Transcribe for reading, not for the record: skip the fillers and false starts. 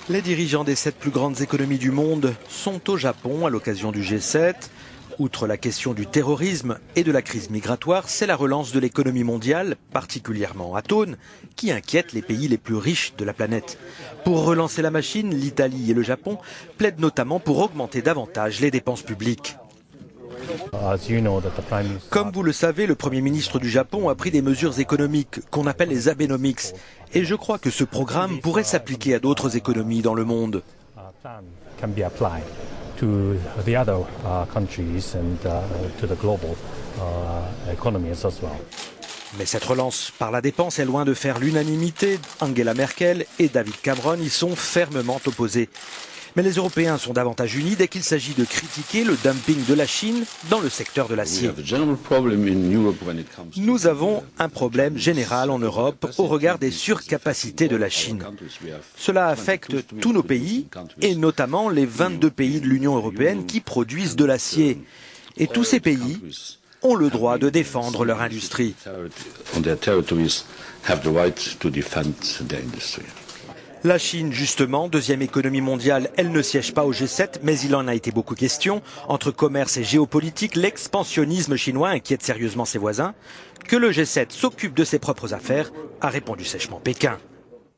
Les dirigeants des 7 plus grandes économies du monde sont au Japon à l'occasion du G7. Outre la question du terrorisme et de la crise migratoire, c'est la relance de l'économie mondiale, particulièrement atone, qui inquiète les pays les plus riches de la planète. Pour relancer la machine, l'Italie et le Japon plaident notamment pour augmenter davantage les dépenses publiques. Comme vous le savez, le Premier ministre du Japon a pris des mesures économiques qu'on appelle les Abenomics. Et je crois que ce programme pourrait s'appliquer à d'autres économies dans le monde. Mais cette relance par la dépense est loin de faire l'unanimité. Angela Merkel et David Cameron y sont fermement opposés. Mais les Européens sont davantage unis dès qu'il s'agit de critiquer le dumping de la Chine dans le secteur de l'acier. Nous avons un problème général en Europe au regard des surcapacités de la Chine. Cela affecte tous nos pays et notamment les 22 pays de l'Union européenne qui produisent de l'acier. Et tous ces pays ont le droit de défendre leur industrie. La Chine, justement, deuxième économie mondiale, elle ne siège pas au G7, mais il en a été beaucoup question. Entre commerce et géopolitique, l'expansionnisme chinois inquiète sérieusement ses voisins. Que le G7 s'occupe de ses propres affaires, a répondu sèchement Pékin.